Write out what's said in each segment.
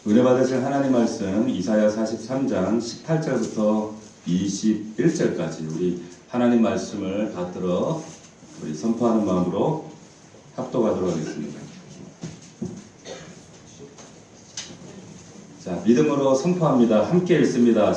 은혜 받으실 하나님 말씀 이사야 43장 18절부터 21절까지 우리 하나님 말씀을 받들어 우리 선포하는 마음으로 합독하도록 하겠습니다. 자, 믿음으로 선포합니다. 함께 읽습니다.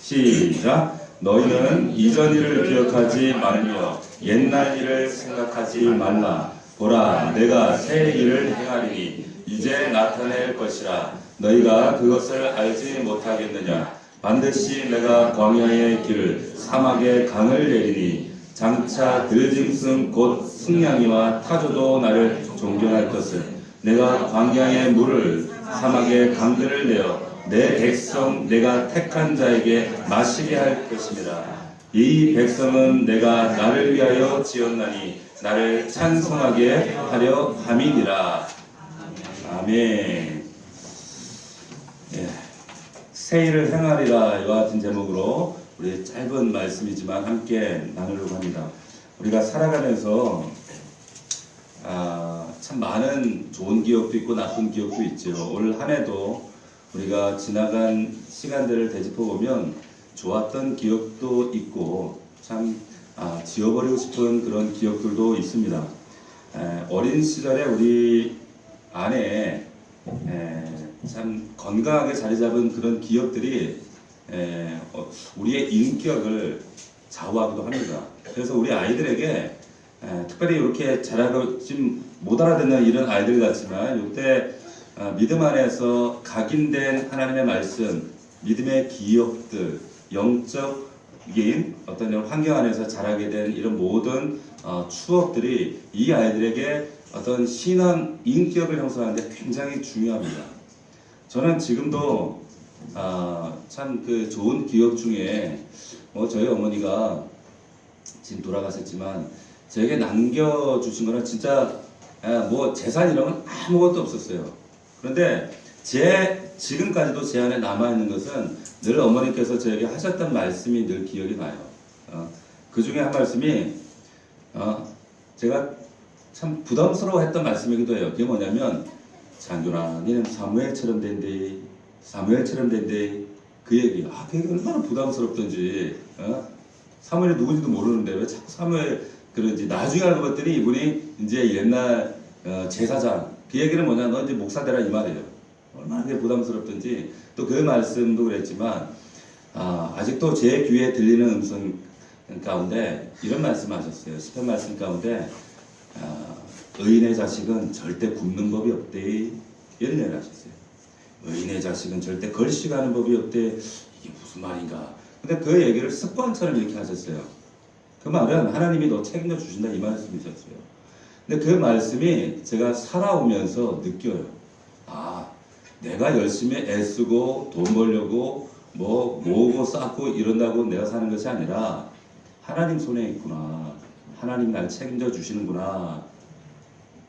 시작. 너희는 이전 일을 기억하지 말며 옛날 일을 생각하지 말라. 보라, 내가 새 일을 행하리니 이제 나타낼 것이라. 너희가 그것을 알지 못하겠느냐. 반드시 내가 광야의 길을 사막의 강을 내리니 장차 들짐승 곧 승냥이와 타조도 나를 존경할 것을. 내가 광야의 물을 사막의 강들을 내어 내 백성 내가 택한 자에게 마시게 할 것입니다. 이 백성은 내가 나를 위하여 지었나니 나를 찬송하게 하려 함이니라. 아멘. 예. 새 일을 행하리라 이와 같은 제목으로 우리 짧은 말씀이지만 함께 나누려고 합니다. 우리가 살아가면서 참 많은 좋은 기억도 있고 나쁜 기억도 있죠. 올 한 해도 우리가 지나간 시간들을 되짚어 보면 좋았던 기억도 있고 참 지워버리고 싶은 그런 기억들도 있습니다. 어린 시절에 우리 안에 참 건강하게 자리 잡은 그런 기억들이 우리의 인격을 좌우하기도 합니다. 그래서 우리 아이들에게 특별히 이렇게 자라고 지금 못 알아듣는 이런 아이들 같지만 이때 믿음 안에서 각인된 하나님의 말씀, 믿음의 기억들, 영적인 어떤 환경 안에서 자라게 된 이런 모든 추억들이 이 아이들에게 어떤 신앙 인격을 형성하는데 굉장히 중요합니다. 저는 지금도 참 그 좋은 기억 중에 저희 어머니가 지금 돌아가셨지만 제게 남겨주신 거는 진짜 뭐 재산 이런 건 아무것도 없었어요. 그런데 지금까지도 제 안에 남아있는 것은 늘 어머니께서 저에게 하셨던 말씀이 늘 기억이 나요. 그 중에 한 말씀이 제가 참 부담스러워했던 말씀이기도 해요. 그게 뭐냐면 장균아 니는 사무엘처럼 된대. 사무엘처럼 된대. 그 얘기. 그게 얼마나 부담스럽던지. 사무엘이 누군지도 모르는데 왜 자꾸 사무엘 그런지 나중에 알고 봤더니 이분이 이제 옛날 제사장. 그 얘기는 뭐냐, 너 이제 목사 되라 이 말이에요. 얼마나 그게 부담스럽던지. 또 그 말씀도 그랬지만 아직도 제 귀에 들리는 음성 가운데 이런 말씀하셨어요. 시편 말씀 가운데 의인의 자식은 절대 굶는 법이 없대. 이런 얘기를 하셨어요. 의인의 자식은 절대 걸식하는 법이 없대. 이게 무슨 말인가. 근데 그 얘기를 습관처럼 이렇게 하셨어요. 그 말은 하나님이 너 책임져 주신다 이 말씀이셨어요. 근데 그 말씀이 제가 살아오면서 느껴요. 내가 열심히 애쓰고 돈 벌려고 뭐 모으고 쌓고 이런다고 내가 사는 것이 아니라 하나님 손에 있구나. 하나님 날 책임져 주시는구나.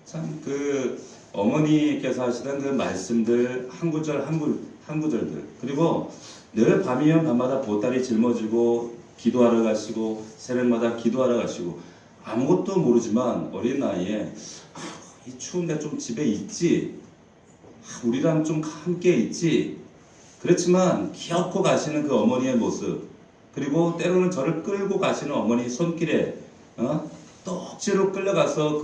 참 그 어머니께서 하시던 그 말씀들 한 구절 한 구절들 그리고 늘 밤이면 밤마다 보따리 짊어지고 기도하러 가시고 새벽마다 기도하러 가시고 아무것도 모르지만 어린 나이에 이 추운데 좀 집에 있지. 우리랑 좀 함께 있지. 그렇지만 기어코 가시는 그 어머니의 모습 그리고 때로는 저를 끌고 가시는 어머니 손길에 또 억지로 끌려가서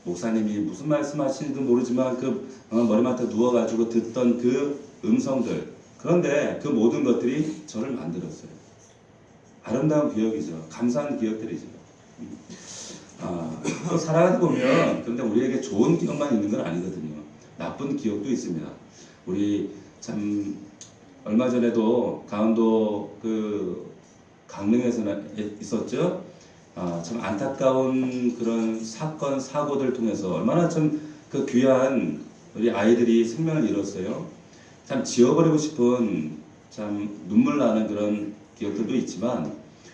목사님이 무슨 말씀하시는지도 모르지만 그 머리맡에 누워가지고 듣던 그 음성들 그런데 그 모든 것들이 저를 만들었어요. 아름다운 기억이죠. 감사한 기억들이죠. 또 살아가다 보면 근데 우리에게 좋은 기억만 있는 건 아니거든요. 나쁜 기억도 있습니다. 우리 참 얼마 전에도 강원도 그 강릉에서 있었죠. 참 안타까운 그런 사건 사고들 통해서 얼마나 참 그 귀한 우리 아이들이 생명을 잃었어요. 참 지워버리고 싶은 참 눈물 나는 그런 기억들도 있지만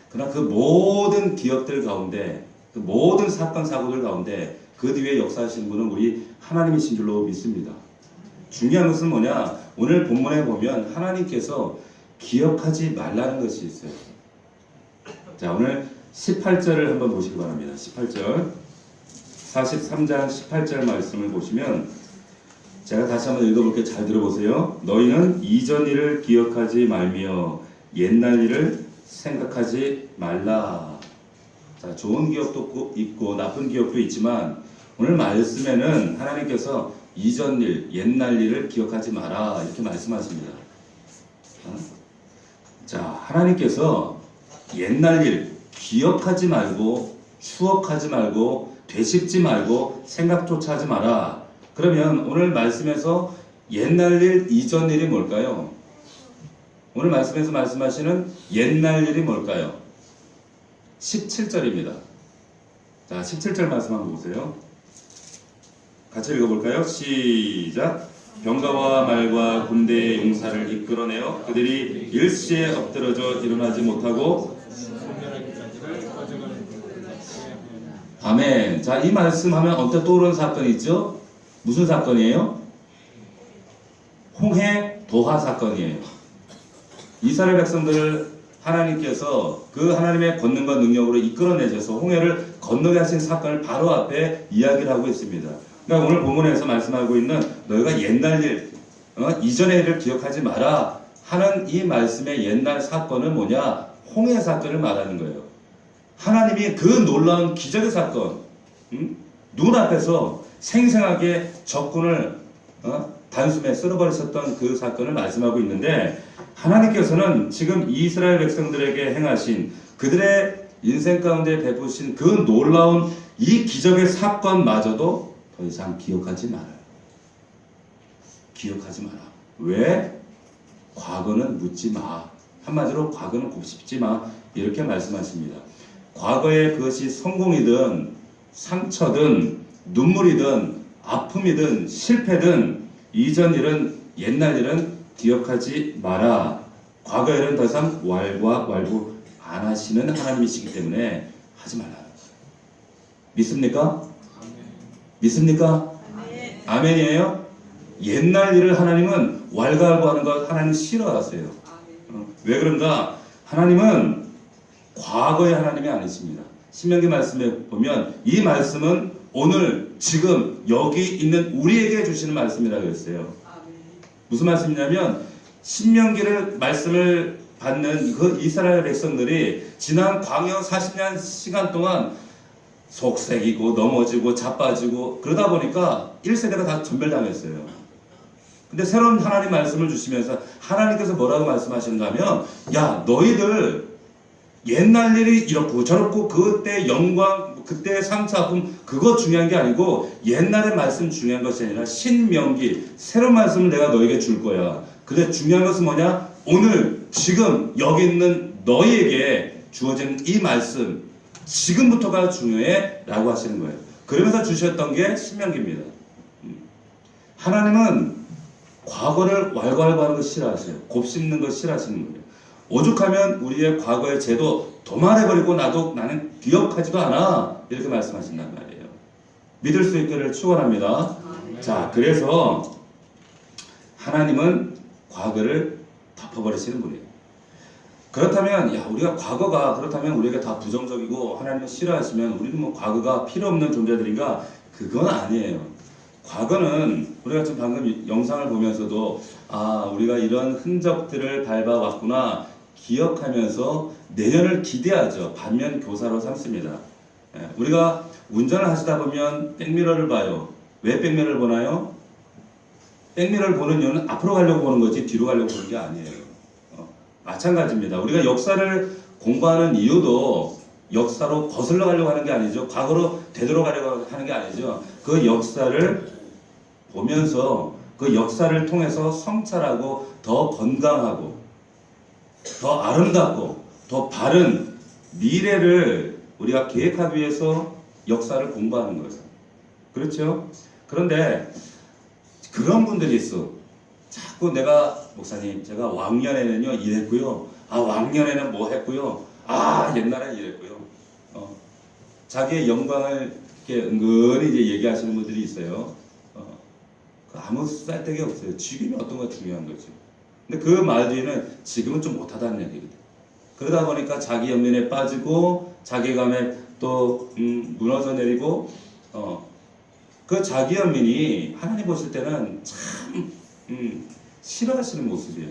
그러나 그 모든 기억들 가운데 그 모든 사건 사고들 가운데 그 뒤에 역사하시는 분은 우리 하나님이신 줄로 믿습니다. 중요한 것은 뭐냐? 오늘 본문에 보면 하나님께서 기억하지 말라는 것이 있어요. 자, 오늘 18절을 한번 보시기 바랍니다. 18절 43장 18절 말씀을 보시면 제가 다시 한번 읽어볼게요. 잘 들어보세요. 너희는 이전 일을 기억하지 말며 옛날 일을 생각하지 말라. 자, 좋은 기억도 있고 나쁜 기억도 있지만 오늘 말씀에는 하나님께서 이전 일, 옛날 일을 기억하지 마라 이렇게 말씀하십니다. 자, 하나님께서 옛날 일 기억하지 말고 추억하지 말고 되씹지 말고 생각조차 하지 마라. 그러면 오늘 말씀에서 옛날 일, 이전 일이 뭘까요? 오늘 말씀에서 말씀하시는 옛날 일이 뭘까요? 17절입니다. 자, 17절 말씀 한번 보세요. 같이 읽어볼까요? 시작! 병가와 말과 군대의 용사를 이끌어내어 그들이 일시에 엎드러져 일어나지 못하고 아멘. 자, 이 말씀하면 언뜻 떠오르는 사건이 있죠? 무슨 사건이에요? 홍해 도하 사건이에요. 이스라엘 백성들을 하나님께서 그 하나님의 권능과 능력으로 이끌어내셔서 홍해를 건너게 하신 사건을 바로 앞에 이야기를 하고 있습니다. 그러니까 오늘 본문에서 말씀하고 있는 너희가 옛날 일, 이전의 일을 기억하지 마라 하는 이 말씀의 옛날 사건은 뭐냐? 홍해 사건을 말하는 거예요. 하나님이 그 놀라운 기적의 사건, 눈앞에서 생생하게 적군을 단숨에 쓸어버리셨던 그 사건을 말씀하고 있는데 하나님께서는 지금 이스라엘 백성들에게 행하신 그들의 인생 가운데 베푸신 그 놀라운 이 기적의 사건마저도 더 이상 기억하지 말아요. 기억하지 마라. 왜? 과거는 묻지 마. 한마디로 과거는 곱씹지 마. 이렇게 말씀하십니다. 과거에 그것이 성공이든 상처든 눈물이든 아픔이든 실패든 이전 일은 옛날 일은 기억하지 마라. 과거 일은 더 이상 왈부 안 하시는 하나님이시기 때문에 하지 말라. 믿습니까? 믿습니까? 아멘이에요? 옛날 일을 하나님은 왈가왈부하는 것 하나님 싫어하세요. 왜 그런가? 하나님은 과거의 하나님이 아니십니다. 신명기 말씀에 보면 이 말씀은 오늘 지금 여기 있는 우리에게 주시는 말씀이라고 했어요. 무슨 말씀이냐면 신명기를 말씀을 받는 그 이스라엘 백성들이 지난 광야 40년 시간 동안 속색이고 넘어지고 자빠지고 그러다 보니까 1세대가 다 전멸당했어요. 근데 새로운 하나님 말씀을 주시면서 하나님께서 뭐라고 말씀하시는가 하면 야 너희들 옛날 일이 이렇고 저렇고 그때 영광 그때의 상처 아픔 그거 중요한 게 아니고 옛날의 말씀 중요한 것이 아니라 신명기 새로운 말씀을 내가 너에게 줄 거야. 근데 중요한 것은 뭐냐? 오늘 지금 여기 있는 너희에게 주어진 이 말씀 지금부터가 중요해 라고 하시는 거예요. 그러면서 주셨던 게 신명기입니다. 하나님은 과거를 왈가왈부하는 거 싫어하세요. 곱씹는 거 싫어하시는 거예요. 오죽하면 우리의 과거의 죄도 도말해버리고 나는 기억하지도 않아 이렇게 말씀하신단 말이에요. 믿을 수 있기를 축원합니다. 자, 그래서 하나님은 과거를 덮어버리시는 분이에요. 그렇다면 우리가 과거가 그렇다면 우리에게 다 부정적이고 하나님을 싫어하시면 우리는 뭐 과거가 필요 없는 존재들인가? 그건 아니에요. 과거는 우리가 지금 방금 영상을 보면서도 우리가 이런 흔적들을 밟아왔구나 기억하면서 내년을 기대하죠. 반면 교사로 삼습니다. 우리가 운전을 하시다 보면 백미러를 봐요. 왜 백미러를 보나요? 백미러를 보는 이유는 앞으로 가려고 보는 거지 뒤로 가려고 보는 게 아니에요. 마찬가지입니다. 우리가 역사를 공부하는 이유도 역사로 거슬러 가려고 하는 게 아니죠. 과거로 되돌아가려고 하는 게 아니죠. 그 역사를 보면서 그 역사를 통해서 성찰하고 더 건강하고 더 아름답고 더 바른 미래를 우리가 계획하기 위해서 역사를 공부하는 거예요. 그렇죠? 그런데 그런 분들이 있어. 자꾸 내가 목사님 제가 왕년에는요 이랬고요. 왕년에는 뭐 했고요. 옛날에 이랬고요. 자기의 영광을 이렇게 은근히 이제 얘기하시는 분들이 있어요. 아무 쓸데기 없어요. 지금이 어떤 거 중요한 거죠. 근데 그 말 뒤에는 지금은 좀 못하다는 얘기거든. 그러다 보니까 자기 연민에 빠지고 자기감에 또 무너져 내리고 그 자기 연민이 하나님 보실 때는 참 싫어하시는 모습이에요.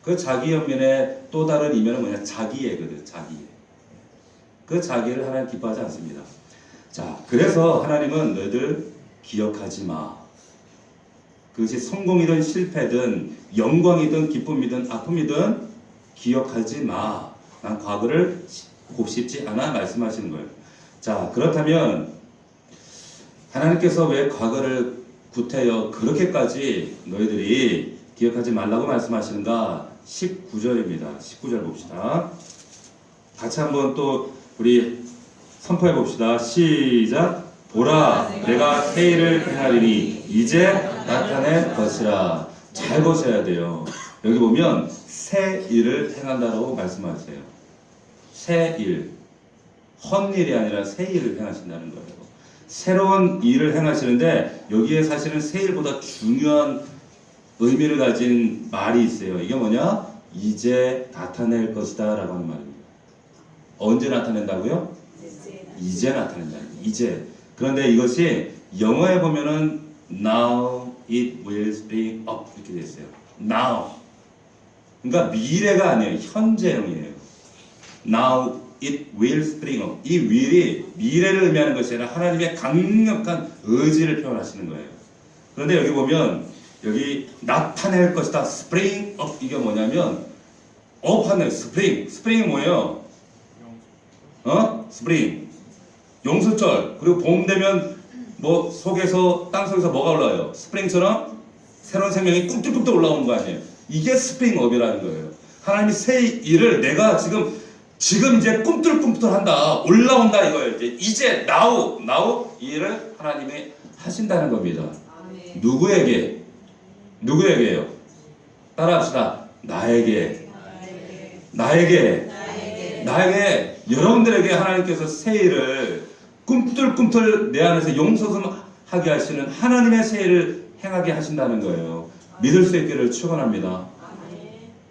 그 자기 연민의 또 다른 이면은 뭐냐? 자기애거든. 자기애. 그 자기를 하나님 기뻐하지 않습니다. 자, 그래서 하나님은 너희들 기억하지 마. 그것이 성공이든 실패든 영광이든 기쁨이든 아픔이든 기억하지 마. 난 과거를 곱씹지 않아 말씀하시는 거예요. 자, 그렇다면 하나님께서 왜 과거를 구태여 그렇게까지 너희들이 기억하지 말라고 말씀하시는가? 19절입니다. 19절 봅시다. 같이 한번 또 우리 선포해 봅시다. 시작. 보라, 내가 새 일을 행하리니 이제 나타낼 것이라. 잘 보셔야 돼요. 여기 보면 새 일을 행한다고 말씀하세요. 새 일, 헛일이 아니라 새 일을 행하신다는 거예요. 새로운 일을 행하시는데 여기에 사실은 새 일보다 중요한 의미를 가진 말이 있어요. 이게 뭐냐? 이제 나타낼 것이다 라고 하는 말입니다. 언제 나타낸다고요? 이제 나타낸다. 이제. 그런데 이것이 영어에 보면은 now it will spring up 이렇게 되어 있어요. now. 그러니까 미래가 아니에요. 현재형이에요. now it will spring up. 이 will이 미래를 의미하는 것이 아니라 하나님의 강력한 의지를 표현하시는 거예요. 그런데 여기 보면 여기 나타낼 것이다. spring up 이게 뭐냐면 up 하는 spring. spring이 뭐예요? spring. 용수철. 그리고 봄 되면 뭐 속에서 땅 속에서 뭐가 올라와요? 스프링처럼 새로운 생명이 뚝뚝뚝뚝 올라오는 거 아니에요? 이게 스프링업이라는 거예요. 하나님이 새 일을 내가 지금 이제 꿈틀꿈틀한다. 올라온다 이거예요. 이제 now 이 일을 하나님이 하신다는 겁니다. 아멘. 누구에게요? 따라합시다. 나에게. 여러분들에게 하나님께서 새 일을 꿈틀꿈틀 내 안에서 용서하게 하시는 하나님의 새 일을 행하게 하신다는 거예요. 믿을 수 있기를 축원합니다.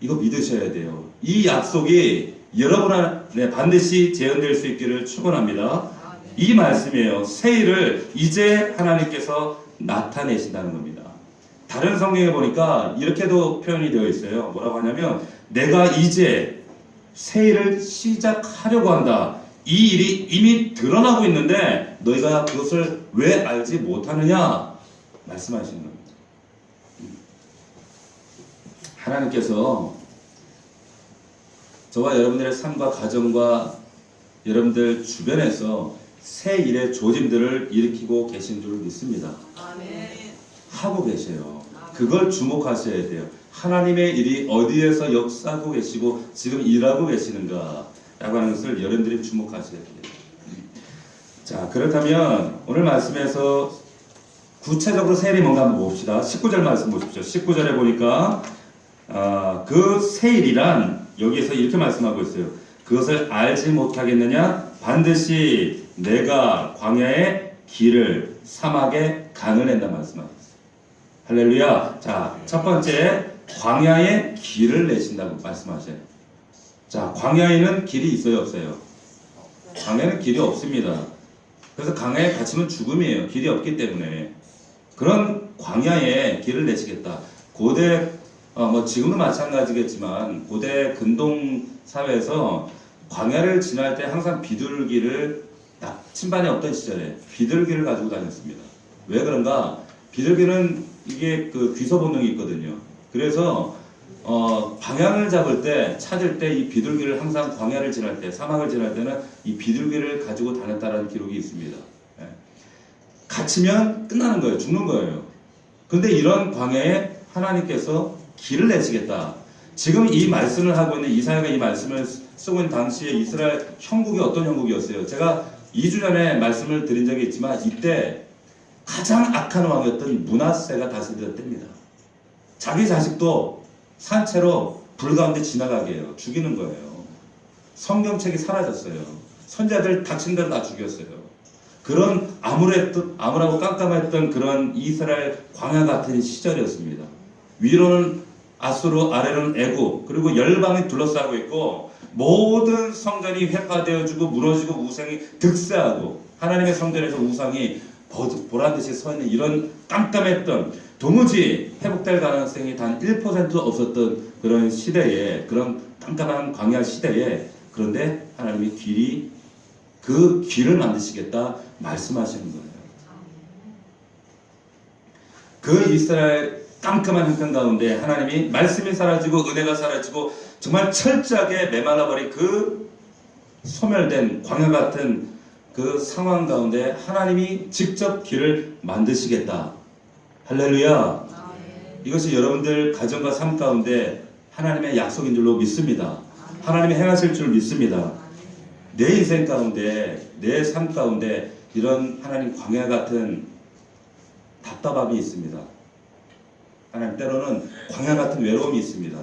이거 믿으셔야 돼요. 이 약속이 여러분 안에 반드시 재현될 수 있기를 축원합니다. 이 말씀이에요. 새 일을 이제 하나님께서 나타내신다는 겁니다. 다른 성경에 보니까 이렇게도 표현이 되어 있어요. 뭐라고 하냐면 내가 이제 새 일을 시작하려고 한다. 이 일이 이미 드러나고 있는데 너희가 그것을 왜 알지 못하느냐 말씀하시는 겁니다. 하나님께서 저와 여러분들의 삶과 가정과 여러분들 주변에서 새 일의 조짐들을 일으키고 계신 줄 믿습니다. 아멘. 하고 계세요. 그걸 주목하셔야 돼요. 하나님의 일이 어디에서 역사하고 계시고 지금 일하고 계시는가 라고 하는 것을 여러분들이 주목하셔야 돼요. 자, 그렇다면 오늘 말씀에서 구체적으로 새 일이 뭔가 한번 봅시다. 19절 말씀 보십시오. 19절에 보니까 그 새 일이란 여기에서 이렇게 말씀하고 있어요. 그것을 알지 못하겠느냐? 반드시 내가 광야의 길을 사막에 강을 낸다 말씀하고 있어요. 할렐루야. 자, 첫 번째 광야의 길을 내신다고 말씀하셔요. 자, 광야에는 길이 있어요, 없어요? 광야에는 길이 없습니다. 그래서 광야에 갇히면 죽음이에요. 길이 없기 때문에. 그런 광야에 길을 내시겠다. 고대 뭐 지금도 마찬가지겠지만 고대 근동 사회에서 광야를 지날 때 항상 비둘기를 침반이 없던 시절에 비둘기를 가지고 다녔습니다. 왜 그런가? 비둘기는 이게 그 귀소 본능이 있거든요. 그래서 방향을 잡을 때 찾을 때 이 비둘기를 항상 광야를 지날 때 사막을 지날 때는 이 비둘기를 가지고 다녔다라는 기록이 있습니다. 예. 갇히면 끝나는 거예요. 죽는 거예요. 근데 이런 광야에 하나님께서 길을 내시겠다. 지금 이 말씀을 하고 있는 이사야가 이 말씀을 쓰고 있는 당시에 이스라엘 형국이 어떤 형국이었어요? 제가 2주 전에 말씀을 드린 적이 있지만 이때 가장 악한 왕이었던 므낫세가 다스리던 때입니다. 자기 자식도 산채로 불 가운데 지나가게 해요. 죽이는 거예요. 성경책이 사라졌어요. 선자들 닥친 대로 다 죽였어요. 그런 암울하고 깜깜했던 그런 이스라엘 광야 같은 시절이었습니다. 위로는 아수르, 아래로는 애굽, 그리고 열방이 둘러싸고 있고 모든 성전이 회파되어지고 무너지고 우상이 득세하고 하나님의 성전에서 우상이 보란듯이 서 있는 이런 깜깜했던, 도무지 회복될 가능성이 단 1% 없었던 그런 시대에, 그런 깜깜한 광야 시대에, 그런데 하나님이 그 길을 만드시겠다 말씀하시는 거예요. 그 이스라엘 깜깜한 형편 가운데 하나님이 말씀이 사라지고 은혜가 사라지고 정말 철저하게 메말라버린 그 소멸된 광야 같은 그 상황 가운데 하나님이 직접 길을 만드시겠다. 할렐루야. 이것이 여러분들 가정과 삶 가운데 하나님의 약속인 줄로 믿습니다. 하나님이 행하실 줄 믿습니다. 내 인생 가운데, 내 삶 가운데 이런 하나님 광야 같은 답답함이 있습니다. 하나님, 때로는 광야 같은 외로움이 있습니다.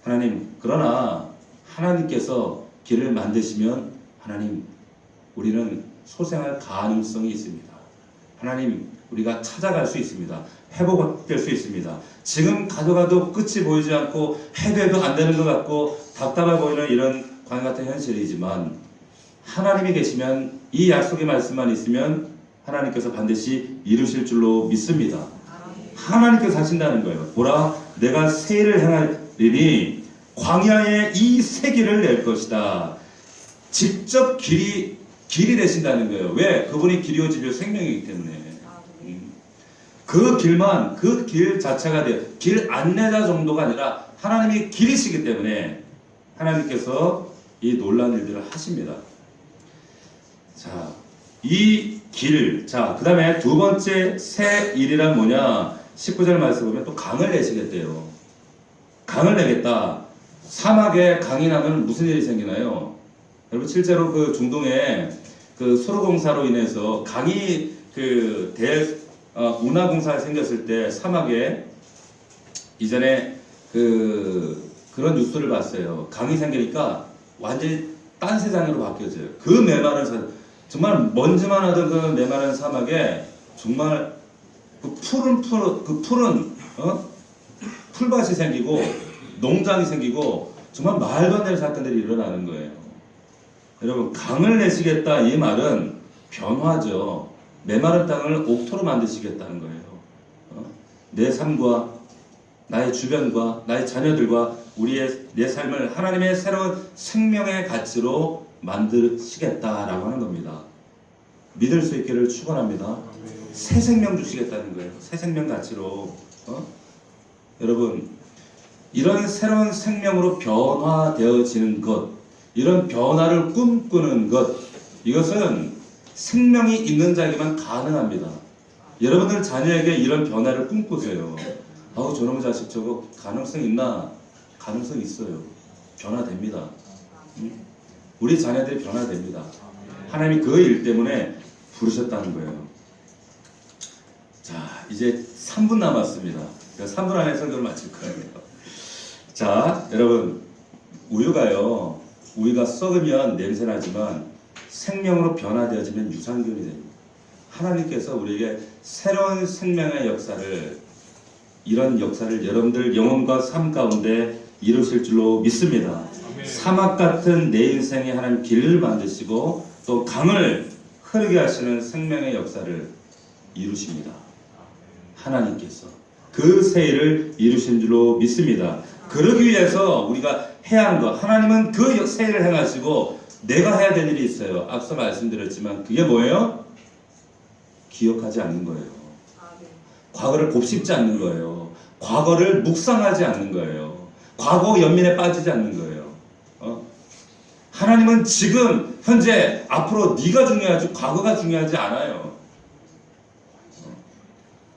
하나님, 그러나 하나님께서 길을 만드시면 하나님, 우리는 소생할 가능성이 있습니다. 하나님, 우리가 찾아갈 수 있습니다. 회복될 수 있습니다. 지금 가도 끝이 보이지 않고 해도 안 되는 것 같고 답답해 보이는 이런 광야 같은 현실이지만, 하나님이 계시면, 이 약속의 말씀만 있으면 하나님께서 반드시 이루실 줄로 믿습니다. 하나님께서 하신다는 거예요. 보라, 내가 새 일을 행하리니 광야에 이 새 길을 낼 것이다. 직접 길이 되신다는 거예요. 왜? 그분이 길이요 진리요 생명이기 때문에. 그 길만, 그 길 자체가 돼요. 길 안내자 정도가 아니라 하나님이 길이시기 때문에 하나님께서 이 놀라운 일들을 하십니다. 자, 이 길. 자, 그 다음에 두 번째 새 일이란 뭐냐? 19절 말씀 보면 또 강을 내시겠대요. 강을 내겠다. 사막에 강이 나면 무슨 일이 생기나요? 여러분, 실제로 그 중동에 그 수로공사로 인해서 강이 운하공사가 생겼을 때 사막에 이전에 그런 뉴스를 봤어요. 강이 생기니까 완전히 딴 세상으로 바뀌어져요. 그 메마른 정말 먼지만 하던 그 메마른 사막에 정말 그 푸른 풀밭이 생기고 농장이 생기고 정말 말도 안 되는 사건들이 일어나는 거예요. 여러분, 강을 내시겠다 이 말은 변화죠. 메마른 땅을 옥토로 만드시겠다는 거예요. 내 삶과 나의 주변과 나의 자녀들과 내 삶을 하나님의 새로운 생명의 가치로 만드시겠다라고 하는 겁니다. 믿을 수 있기를 축원합니다. 새 생명 주시겠다는 거예요. 새 생명 가치로. 여러분, 이런 새로운 생명으로 변화되어지는 것, 이런 변화를 꿈꾸는 것, 이것은 생명이 있는 자에게만 가능합니다. 여러분들 자녀에게 이런 변화를 꿈꾸세요. 아우, 저놈의 자식 저거 가능성 있나? 가능성 있어요. 변화됩니다. 우리 자녀들이 변화됩니다. 하나님이 그 일 때문에 부르셨다는 거예요. 자, 이제 3분 남았습니다. 3분 안에 설교를 마칠 거예요. 자, 여러분, 우유가 썩으면 냄새나지만 생명으로 변화되어지면 유산균이 됩니다. 하나님께서 우리에게 새로운 생명의 역사를, 이런 역사를 여러분들 영혼과 삶 가운데 이루실 줄로 믿습니다. 사막 같은 내 인생에 하나님 길을 만드시고 또 강을 흐르게 하시는 생명의 역사를 이루십니다. 하나님께서 그 새 일을 이루신 줄로 믿습니다. 그러기 위해서 우리가 해야 하는 것, 하나님은 그 새 일을 행하시고 내가 해야 될 일이 있어요. 앞서 말씀드렸지만 그게 뭐예요? 기억하지 않는 거예요. 과거를 곱씹지 않는 거예요. 과거를 묵상하지 않는 거예요. 과거 연민에 빠지지 않는 거예요. 하나님은 지금 현재 앞으로 네가 중요하지 과거가 중요하지 않아요.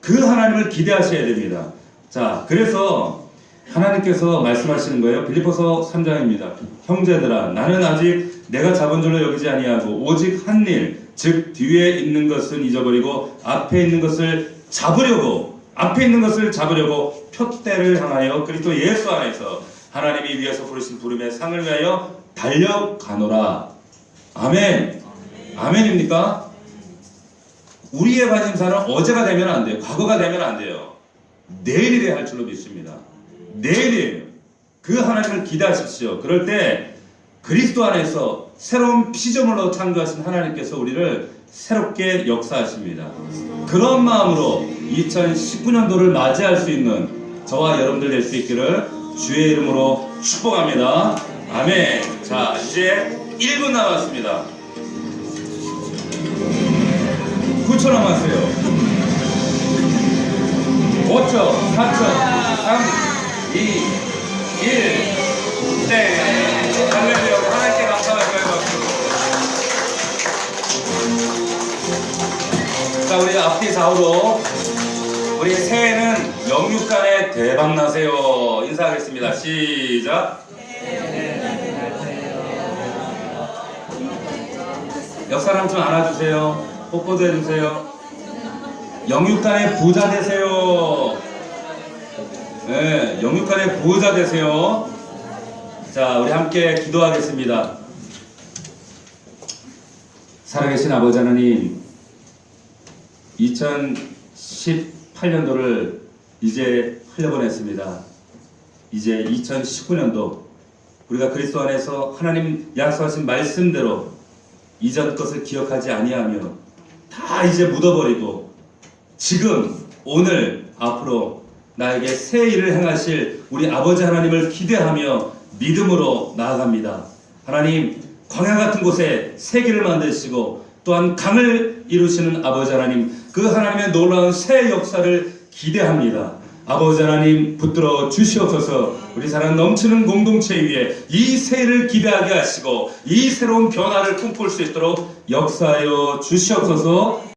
그 하나님을 기대하셔야 됩니다. 자, 그래서 하나님께서 말씀하시는 거예요. 빌립보서 3장입니다. 형제들아, 나는 아직 내가 잡은 줄로 여기지 아니하고 오직 한 일, 즉 뒤에 있는 것은 잊어버리고 앞에 있는 것을 잡으려고 표대를 향하여 그리스도 예수 안에서 하나님이 위에서 부르신 부름의 상을 위하여 달려가노라. 아멘. 아멘입니까? 우리의 관심사는 어제가 되면 안 돼요. 과거가 되면 안 돼요. 내일이래야 할 줄로 믿습니다. 내일이에요. 그 하나님을 기대하십시오. 그럴 때 그리스도 안에서 새로운 피조물로 창조하신 하나님께서 우리를 새롭게 역사하십니다. 그런 마음으로 2019년도를 맞이할 수 있는 저와 여러분들 될 수 있기를 주의 이름으로 축복합니다. 아멘. 자, 이제 1분 남았습니다. 9초 남았어요. 5초, 4초, 3, 2, 1. 네. 할렐루야. 하나님께 감사할까요? 자, 우리 앞뒤 좌우로 우리 새해는 영육간에 대박 나세요. 인사하겠습니다. 시작. 옆 사람 좀 안아주세요. 뽀뽀도 해주세요. 영육간에 부자 되세요. 네, 영육간에 부자 되세요. 자, 우리 함께 기도하겠습니다. 살아계신 아버지 하나님, 2018년도를 이제 흘려보냈습니다. 이제 2019년도 우리가 그리스도 안에서 하나님 약속하신 말씀대로 이전 것을 기억하지 아니하며 다 이제 묻어버리고 지금 오늘 앞으로 나에게 새 일을 행하실 우리 아버지 하나님을 기대하며 믿음으로 나아갑니다. 하나님, 광야 같은 곳에 새 길을 만드시고 또한 강을 이루시는 아버지 하나님, 그 하나님의 놀라운 새 역사를 기대합니다. 아버지 하나님, 붙들어 주시옵소서. 우리 사랑 넘치는 공동체 위에 이 새해를 기대하게 하시고 이 새로운 변화를 꿈꿀 수 있도록 역사하여 주시옵소서.